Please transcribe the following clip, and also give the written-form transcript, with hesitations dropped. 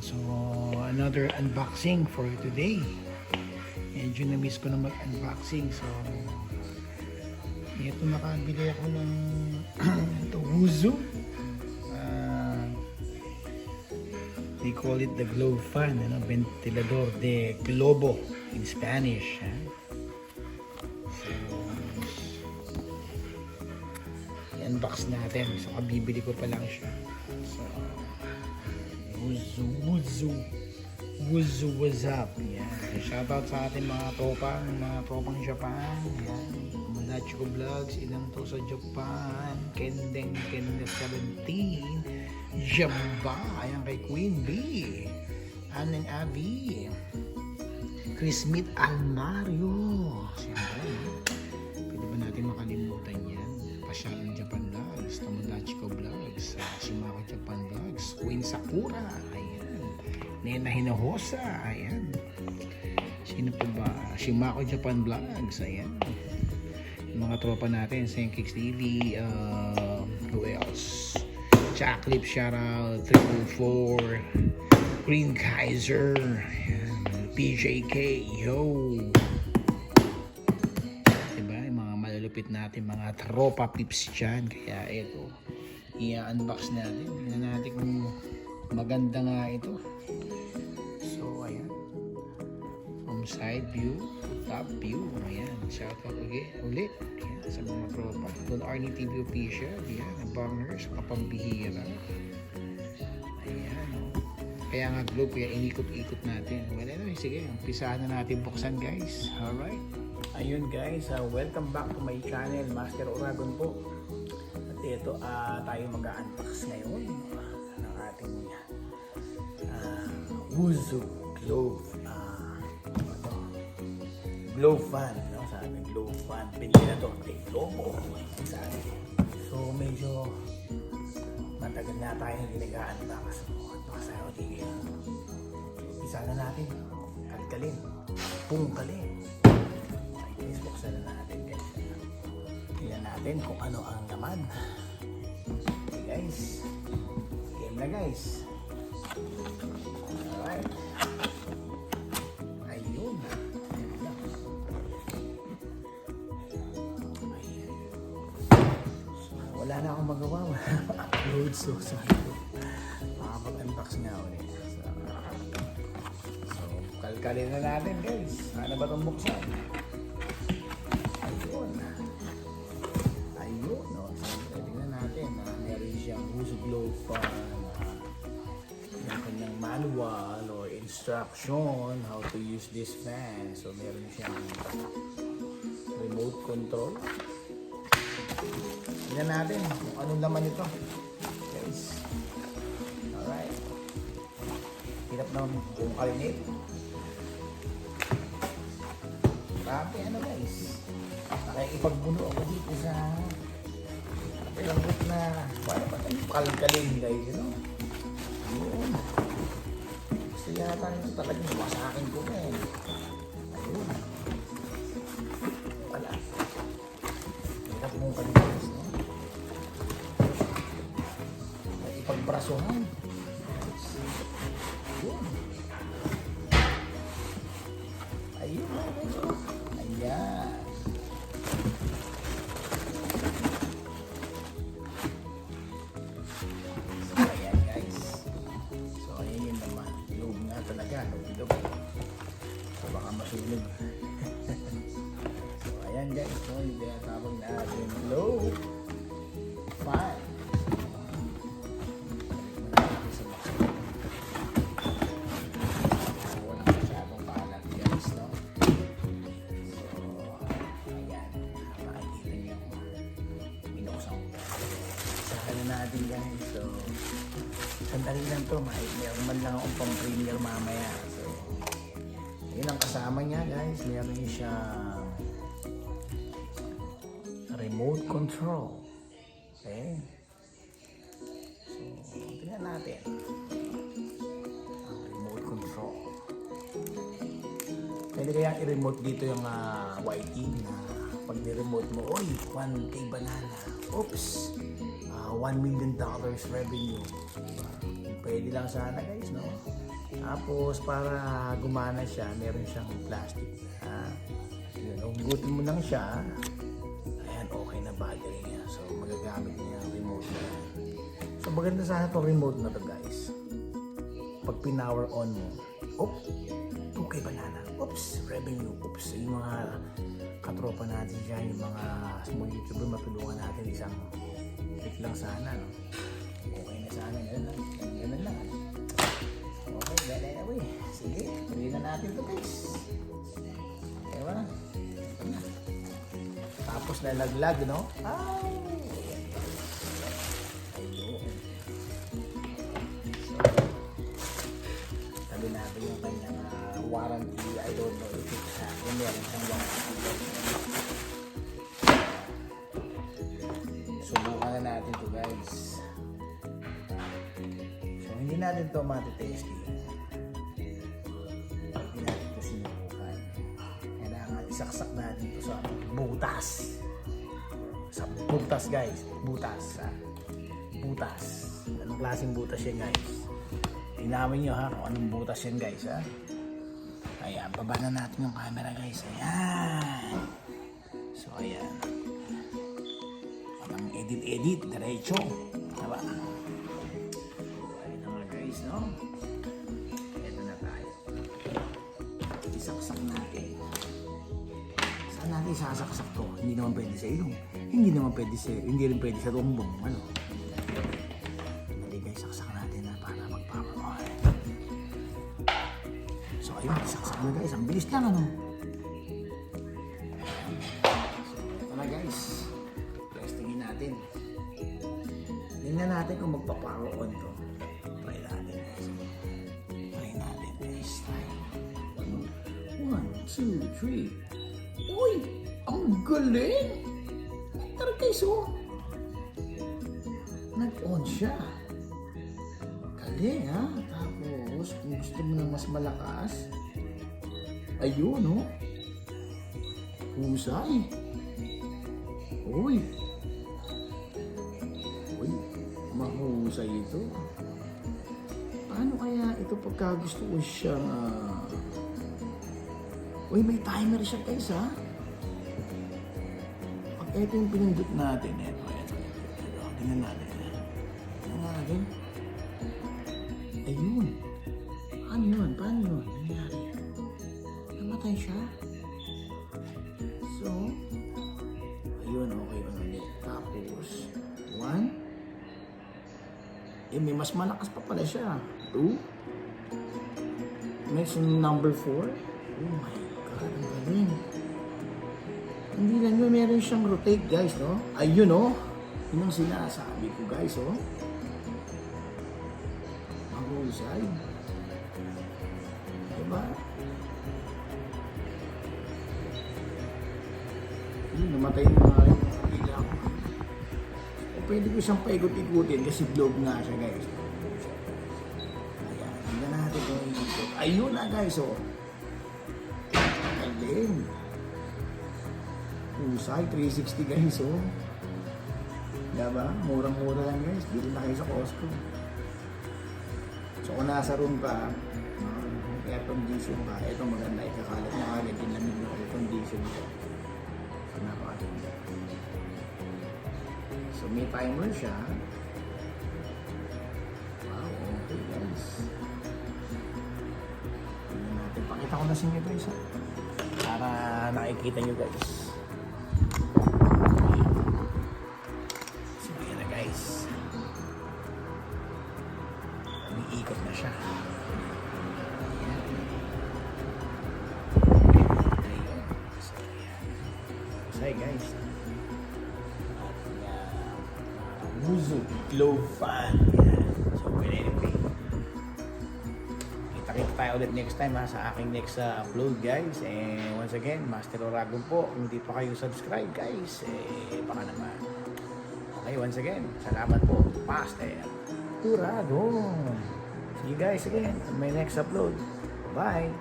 So, another unboxing for today. Medyo na-miss ko na mag-unboxing. So, ito nakabili ako ng ito, Wuzu. They call it the globe fan, ventilador de globo in Spanish. So, i-unbox natin. So, kabibili ko pa lang siya. So, Wuzu, what's up? Yan. Shoutout sa ating mga tropang Japan. Yan. Malachiko Vlogs, ilan to sa Japan. Kendeng 17. Jamba, ayan kay Queen B. Aneng Abby. Chris Smith Almario. Siyempre, pwede ba natin makalimutan yan? Pasyalan Japan Vlogs, Tomodachi ko Vlogs, Shimako Japan Vlogs, Queen Sakura, ayan. Nena Hinojosa, ayan. Sino pa ba? Shimako Japan Vlogs, ayan. Yung mga tropa natin, Senkix TV, who else? Jack Clip, shoutout, 304, Green Kaiser, ayan. PJK, yo. Diba? Yung mga malulupit natin, mga tropa pips dyan. Kaya ito, i-unbox natin. Tingnan natin kung maganda nga ito. So, ayan. From side view to top view. Ayan. Shoutout ulit. Ayan, sa mga tropa. Don Arnie TV official. Ayan. Ang bangers. Kapambihira. Ayan. Kaya nga globe, kaya inikot-ikot natin. Well, anyway, sige, umpisahan na natin buksan, guys. Alright. Ayun, guys, welcome back to my channel, Master Uragon po. At ito, tayo mag-unbox ngayon ng ating Wuzu Globe Globe fan, no? Sabi, Globe fan, ventilador de globo. Sabi. So, medyo matagal na tayo nag-unbox. Masayaw din yan. Isa na natin. Kalkalin. Pungkalin. Ay guys, buksan na natin guys. Tingnan natin kung ano ang laman. Okay guys. Game na guys. Alright. Ayun. Ayan. So, wala na akong magawa. Upload. So, mag-unbox nga ulit. So, kalkalin na natin guys. Ano ba itong buksan? Ayun. Ayun. No? So, tingnan natin. Meron siyang Wuzu Globe Fan. Yung kanyang manual or instruction how to use this fan. So, meron siyang remote control. Tingnan natin kung anong laman ito. Guys. Alright. Hirap na kung kalinit. Grabe ano guys. Nakikipagbuno ako dito sa pilanggot na paano ba tayo kalkalin guys. You know? Ayun. Gusto yata nito talagang masakin ko na eh. Ayun. Wala. Hirap mong kalinit. No? Nakikipagbrasohan. Ayun. Ayan. So, ayan guys. So, ayan yun naman. Loob nga talaga. Loob. So, baka masunog. So, ayan guys. So, yung tinatawag natin globe fan. Natin guys. So, sandali lang to. Meron man lang akong pang premiere mamaya. So, yun ang kasama niya guys. Meron siya remote control. Okay. So, tingnan natin. Ang remote control. Pwede kaya i-remote dito yung YT na pag ni-remote mo, oy, 1K banana. Oops. $1 million revenue. Pwede lang sana guys, no? Tapos para gumana siya, meron siyang plastic. Yun, hugutin mo lang siya. Ayan, okay na battery niya. So magagamit niya yung remote na yan. So maganda sana itong remote na to guys. Pag pinower on mo, 2K banana. Oops, revenue. Oops, yung mga katropa natin dyan, yung mga small YouTuber, matulungan natin isang click lang sana, no? Okay na sana, ganun lang. Okay, gala na boy. Sige, tuloy na natin ito guys. Ewa na. Tapos nalaglag, no? Sabi natin yung kanyang warranty. I don't know if it's meron siyang warranty. Subukan na natin to guys. So hindi natin to matitesting. Hindi natin to sinubukan. Kailangan isaksak natin to sa butas. Sa butas guys. Butas. Butas. Anong klaseng butas yan guys? Tingnan nyo ha kung anong butas yan guys ha. Ayan, baba na natin yung camera guys. Ayan. So ayan. Parang edit, diretso. Diba? Ayan na nga guys, no? Ito na tayo. Isaksak natin. Saan natin sasaksak to? Hindi naman pwede sa ilong. Hindi rin pwede sa rumbong. Ano? Dali guys, saksak natin na para mag-power on. So ayun, saksak na guys. Ang bilis lang ano. So ito na guys. Testingin natin. Tingnan natin kung magpa-power on to. Try natin guys. Try natin guys. 1, 2, 3. Uy! Ang galing! Tara guys oh. Nag-on siya. Galing ha. Tapos kung gusto mo ng mas malakas, ayun oh. Husay. Uy. Uy. Mahusay ito. Paano kaya ito pagka gusto ko siyang Uy, may timer siya guys ha. Pag ito yung pinindot natin, ito. Tingnan natin. Tingnan natin. Ayun. Paano yun? Nangyari? Namatay siya. So, ayun, okay pa ulit. Tapos, 1. May mas malakas pa pala siya. 2. Next, number 4. Oh my God, ang galing. Hindi lang yun, meron siyang rotate guys, no? Ayun, no? Yun ang sinasabi ko guys, oh. Mahusay. Diba? Yun, namatay yung mga pila ko. O pwede ko siyang paikot-ikutin kasi vlog nga siya guys. Ayan, tingnan natin kung ikot. Ayun na guys, oh. Galing. Husay, 360 guys, oh. Diba? Murang-mura lang guys. Dito na kayo sa Costco. So kung nasa room ka, air condition ka, ito maganda. Ikakalat na agad yung lamig ng air condition ko. So napakaganda. So may timer siya. Wow, okay guys. Tingnan natin. Pakita ko na sa inyo guys, para nakikita nyo guys. So ayan na guys. Umiikot na siya. Ayan. So ayan. So guys. Muzo glow fan. Ayan. So anyway. Kita tayo ulit next time sa aking next upload guys. And once again, Master Oragon po. Kung hindi pa kayo subscribe guys, baka naman. Okay, once again, salamat po, Master Oragon. See you guys again on my next upload. Bye!